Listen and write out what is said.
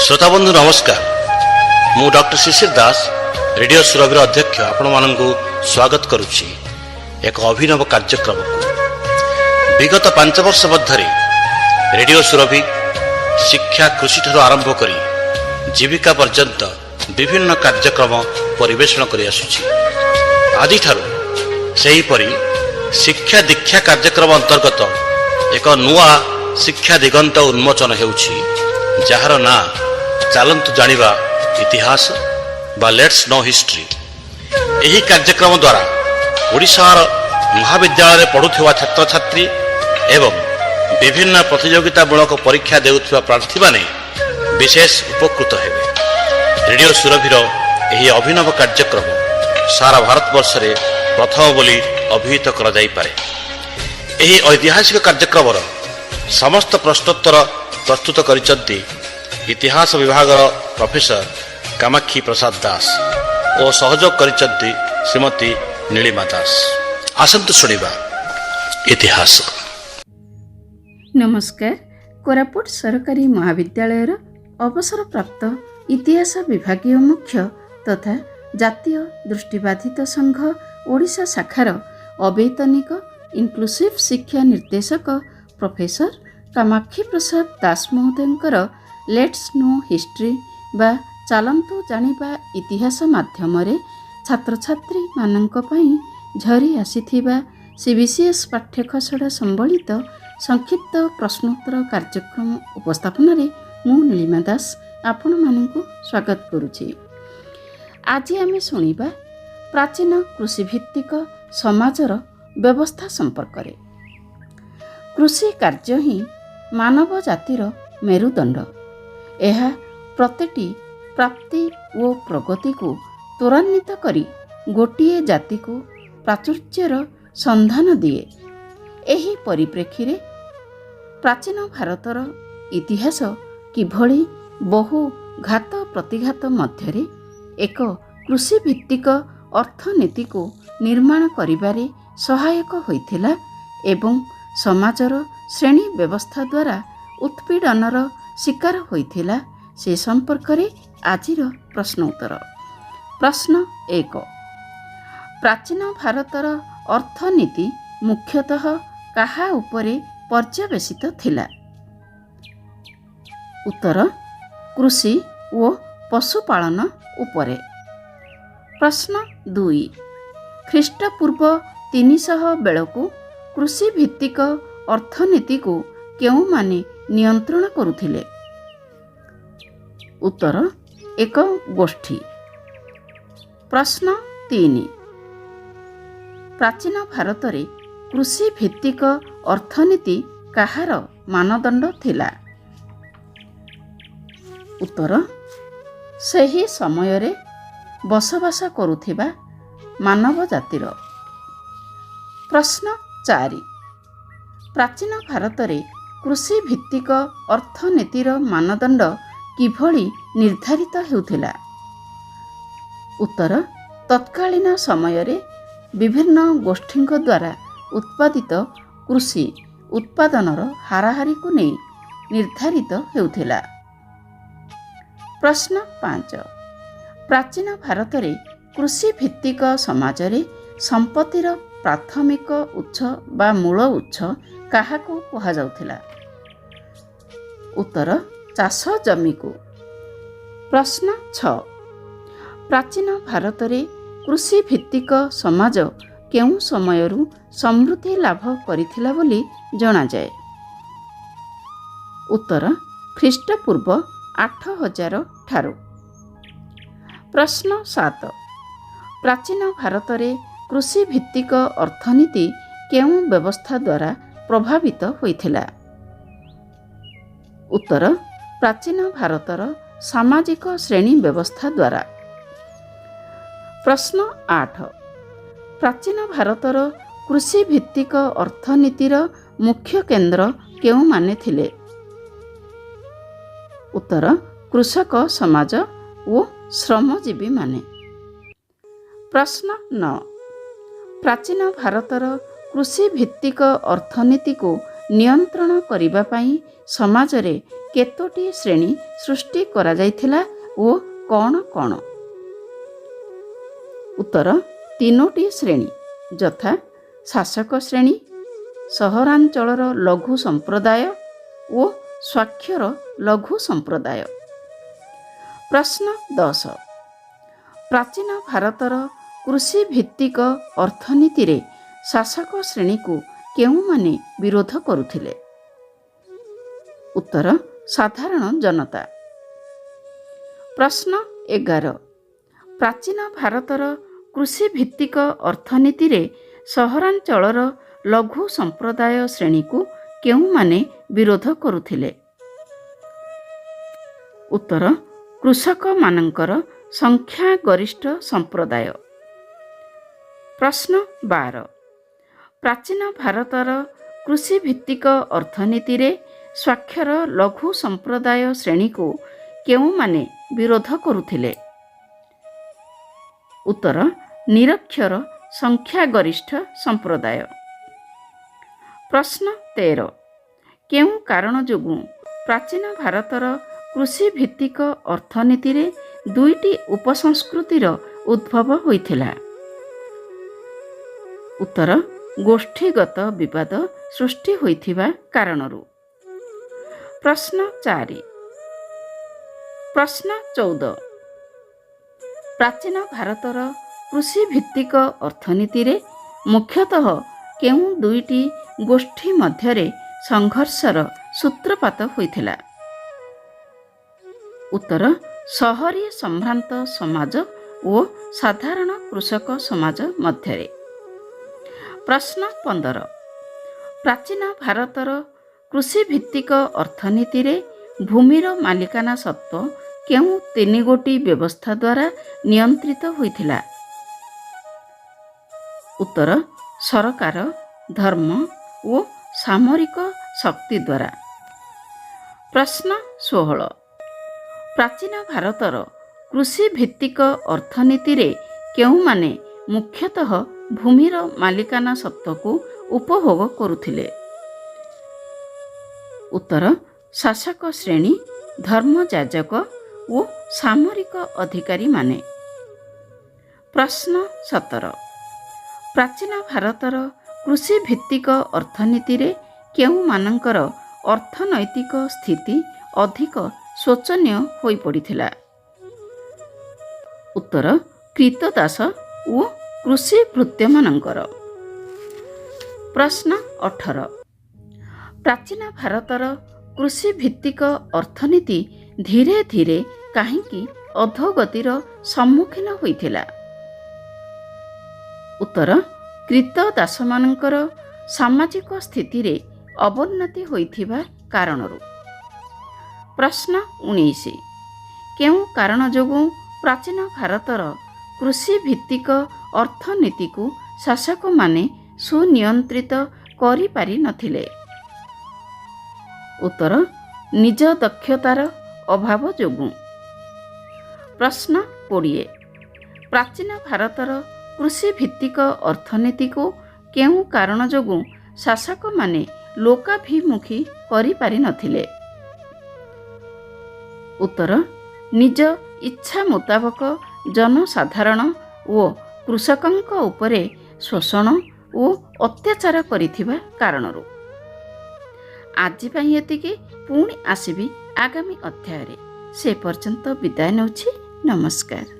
श्रोता बंधु नमस्कार। मु डॉक्टर शिशिर दास रेडियो सुरभि अध्यक्ष आपण मानू स्वागत करुच्ची एक अभिनव कार्यक्रम को। विगत 5 वर्ष मध्य रेडियो सुरभि शिक्षा कृषि ठार आरंभ करी जीविका पर्यंत विभिन्न कार्यक्रम परिवेषण कर आसुछि। आदि ठारू सेही परी शिक्षा दीक्षा कार्यक्रम अंतर्गत एक नुआ शिक्षा दिगंत उन्मोचन हेउछि, जार ना चलतु जानिबा इतिहास बा लेट्स नो हिस्ट्री। यही कार्यक्रम द्वारा ओडिशार महाविद्यालय पढ़ुवा छात्र छात्री एवं विभिन्न प्रतियोगितामूलक परीक्षा देउथिबा प्रार्थी माने विशेष उपकृत हेबे। रेडियो सुरभिर यही अभिनव कार्यक्रम सारा भारतवर्ष रे प्रथम बोली अभिहित करा जाई पारे। यही ऐतिहासिक कार्यक्रम समस्त प्रश्नोत्तर प्रस्तुत करिसंती इतिहास विभाग प्रोफेसर कामाक्षी प्रसाद दास और सहयोग करिसंती श्रीमती नीलिमा दास। आसंतु सुनिबा इतिहास। नमस्कार। कोरापुट सरकारी महाविद्यालयर अवसर प्राप्त इतिहास विभागीय मुख्य तथा जातीय दृष्टिबाधित संघ ओडिशा शाखार अवैतनिक इनक्लूसिव शिक्षा निर्देशक प्रोफेसर कामाक्षी प्रसाद दास महोदयंकर लेट्स नो हिस्ट्री बा चलतु जानिबा इतिहास माध्यम छात्र छात्री मानक पई झरी आसीथिबा सीबीसीएस पाठ्यखसड़ा संबलित संक्षिप्त प्रश्नोत्तर कार्यक्रम उपस्थापन रे मु नीलिमा दास आपण मानकु स्वागत करुछि। आज आमे सुनिबा प्राचीन कृषिभित्तिक समाजर व्यवस्था संपर्क रे। कृषि कार्य ही मानव जातिर मेरुदंड। यह प्रतिटी प्राप्ति और प्रगति को त्वरान्वित करी गोटिए जाति को प्राचुर्यर संधान दिए। एही परिप्रेक्षी रे प्राचीन भारतर इतिहास किभली बहु घात प्रतिघात मध्यरे एक कृषि भित्तिक अर्थनीति को निर्माण करिबारे सहायक होइथिला एवं समाजर श्रेणी व्यवस्था द्वारा उत्पीड़नर शिकार होइथिला से संपर्क रे आजिर प्रश्न उत्तर। प्रश्न 1। प्राचीन भारतर अर्थनीति मुख्यतः काहा उपरे पर्यवेसित थिला? उत्तर कृषि ओ पशुपालन उपरे। प्रश्न 2। ख्रीष्टपूर्व 300 बेलकु कृषि भित्तिक अर्थनीति को केउ माने नियंत्रण करुथिले? उत्तर एक गोष्ठी। प्रश्न 3। प्राचीन भारत रे कृषि भित्तिक अर्थनीति काहार मानदंड थिला? उत्तर सही समय रे बसवास करुथिबा मानव जातिर। प्रश्न 4। प्राचीन भारत रे कृषि भित्तिक अर्थनीतिर मानदंड किभली निर्धारित हेउथिला? उत्तर तत्कालीन समय रे विभिन्न गोष्ठीक द्वारा उत्पादित कृषि उत्पादनर हाराहारी को नहीं निर्धारित हेउथिला। प्रश्न 5। प्राचीन भारत रे कृषि भित्तिक समाज रे संपत्तिर प्राथमिक उत्स बा मूल उत्स काहाको कहा जाउथिला? उत्तर चाष जमी को। प्रश्न 6। प्राचीन भारत रे कृषि भित्तिक समाज केउ समयरू समृद्धि लाभ करिथिला बोली जणा जाए? उत्तर ख्रीष्टपूर्व 8000 ठारू। प्रश्न 7। प्राचीन भारत रे कृषि भित्तिक अर्थनीति केउ व्यवस्था द्वारा प्रभावित होइथिला? उत्तर प्राचीन भारतर सामाजिक श्रेणी व्यवस्था द्वारा। प्रश्न 8। प्राचीन भारतर कृषि भित्तिक अर्थनीतिर मुख्य केन्द्र केउ माने थिले? उत्तर कृषक समाज ओ श्रमजीवी माने। प्रश्न 9। प्राचीन भारतर कृषि भित्तिक अर्थनीति को नियंत्रण करिबा पई समाज रे କେତୋଟି ଶ୍ରେଣୀ ସୃଷ୍ଟି କରାଯାଇଥିଲା ଓ କ'ଣ କ'ଣ? ଉତ୍ତର 3ଟି ଶ୍ରେଣୀ, ଯଥା ଶାସକ ଶ୍ରେଣୀ, ସହରାଞ୍ଚଳର ଲଘୁ ସମ୍ପ୍ରଦାୟ ଓ ସ୍ୱାକ୍ଷର ଲଘୁ ସମ୍ପ୍ରଦାୟ। ପ୍ରଶ୍ନ 10। ପ୍ରାଚୀନ ଭାରତର କୃଷି ଭିତ୍ତିକ ଅର୍ଥନୀତିରେ ଶାସକ ଶ୍ରେଣୀକୁ କେଉଁମାନେ ବିରୋଧ କରୁଥିଲେ? ଉତ୍ତର ସାଧାରଣ ଜନତା। ପ୍ରଶ୍ନ 11। ପ୍ରାଚୀନ ଭାରତର କୃଷି ଭିତ୍ତିକ ଅର୍ଥନୀତିରେ ସହରାଞ୍ଚଳର ଲଘୁ ସମ୍ପ୍ରଦାୟ ଶ୍ରେଣୀକୁ କେଉଁମାନେ ବିରୋଧ କରୁଥିଲେ? ଉତ୍ତର କୃଷକମାନଙ୍କର ସଂଖ୍ୟାଗରିଷ୍ଠ ସମ୍ପ୍ରଦାୟ। ପ୍ରଶ୍ନ 12। ପ୍ରାଚୀନ ଭାରତର କୃଷି ଭିତ୍ତିକ ଅର୍ଥନୀତିରେ ସ୍ୱାକ୍ଷର ଲଘୁ ସମ୍ପ୍ରଦାୟ ଶ୍ରେଣୀକୁ କେଉଁମାନେ ବିରୋଧ କରୁଥିଲେ? ଉତ୍ତର ନିରକ୍ଷର ସଂଖ୍ୟାଗରିଷ୍ଠ ସମ୍ପ୍ରଦାୟ। ପ୍ରଶ୍ନ 13। କେଉଁ କାରଣ ଯୋଗୁଁ ପ୍ରାଚୀନ ଭାରତର କୃଷି ଭିତ୍ତିକ ଅର୍ଥନୀତିରେ 2ଟି ଉପସଂସ୍କୃତିର ଉଦ୍ଭବ ହୋଇଥିଲା? ଉତ୍ତର ଗୋଷ୍ଠୀଗତ ବିବାଦ ସୃଷ୍ଟି ହୋଇଥିବା କାରଣରୁ। ପ୍ରଶ୍ନ 4। ପ୍ରଶ୍ନ 14। ପ୍ରାଚୀନ ଭାରତର କୃଷି ଭିତ୍ତିକ ଅର୍ଥନୀତିରେ ମୁଖ୍ୟତଃ କେଉଁ 2ଟି ଗୋଷ୍ଠୀ ମଧ୍ୟରେ ସଂଘର୍ଷର ସୂତ୍ରପାତ ହୋଇଥିଲା? ଉତ୍ତର ସହରୀ ସମ୍ଭ୍ରାନ୍ତ ସମାଜ ଓ ସାଧାରଣ କୃଷକ ସମାଜ ମଧ୍ୟରେ। ପ୍ରଶ୍ନ 15। ପ୍ରାଚୀନ ଭାରତର କୃଷି ଭିତ୍ତିକ ଅର୍ଥନୀତିରେ ଭୂମିର ମାଲିକାନା ସତ୍ତ୍ୱ କେଉଁ 3 ଗୋଟି ବ୍ୟବସ୍ଥା ଦ୍ୱାରା ନିୟନ୍ତ୍ରିତ ହୋଇଥିଲା? ଉତ୍ତର ସରକାର, ଧର୍ମ ଓ ସାମରିକ ଶକ୍ତି ଦ୍ୱାରା। ପ୍ରଶ୍ନ 16। ପ୍ରାଚୀନ ଭାରତର କୃଷି ଭିତ୍ତିକ ଅର୍ଥନୀତିରେ କେଉଁମାନେ ମୁଖ୍ୟତଃ ଭୂମିର ମାଲିକାନା ସତ୍ତ୍ୱକୁ ଉପଭୋଗ କରୁଥିଲେ? ଉତ୍ତର ଶାସକ ଶ୍ରେଣୀ, ଧର୍ମଯାଜକ ଓ ସାମରିକ ଅଧିକାରୀମାନେ। ପ୍ରଶ୍ନ 17। ପ୍ରାଚୀନ ଭାରତର କୃଷି ଭିତ୍ତିକ ଅର୍ଥନୀତିରେ କେଉଁମାନଙ୍କର ଅର୍ଥନୈତିକ ସ୍ଥିତି ଅଧିକ ଶୋଚନୀୟ ହୋଇପଡ଼ିଥିଲା? ଉତ୍ତର କ୍ରୀତଦାସ ଓ କୃଷି ଭୃତ୍ୟମାନଙ୍କର। ପ୍ରଶ୍ନ 18। ପ୍ରାଚୀନ ଭାରତର କୃଷି ଭିତ୍ତିକ ଅର୍ଥନୀତି ଧୀରେ ଧୀରେ କାହିଁକି ଅଧୋଗତିର ସମ୍ମୁଖୀନ ହୋଇଥିଲା? ଉତ୍ତର କ୍ରୀତଦାସମାନଙ୍କର ସାମାଜିକ ସ୍ଥିତିରେ ଅବନତି ହୋଇଥିବା କାରଣରୁ। ପ୍ରଶ୍ନ 19। କେଉଁ କାରଣ ଯୋଗୁଁ ପ୍ରାଚୀନ ଭାରତର କୃଷି ଭିତ୍ତିକ ଅର୍ଥନୀତିକୁ ଶାସକମାନେ ସୁନିୟନ୍ତ୍ରିତ କରିପାରିନଥିଲେ? ଉତ୍ତର ନିଜ ଦକ୍ଷତାର ଅଭାବ ଯୋଗୁଁ। ପ୍ରଶ୍ନ 20। ପ୍ରାଚୀନ ଭାରତର କୃଷି ଭିତ୍ତିକ ଅର୍ଥନୀତିକୁ କେଉଁ କାରଣ ଯୋଗୁଁ ଶାସକମାନେ ଲୋକାଭିମୁଖୀ କରିପାରିନଥିଲେ? ଉତ୍ତର ନିଜ ଇଚ୍ଛା ମୁତାବକ ଜନସାଧାରଣ ଓ କୃଷକଙ୍କ ଉପରେ ଶୋଷଣ ଓ ଅତ୍ୟାଚାର କରିଥିବା କାରଣରୁ। ଆଜି ପାଇଁ ଏତିକି। ପୁଣି ଆସିବି ଆଗାମୀ ଅଧ୍ୟାୟରେ। ସେ ପର୍ଯ୍ୟନ୍ତ ବିଦାୟ ନେଉଛି। ନମସ୍କାର।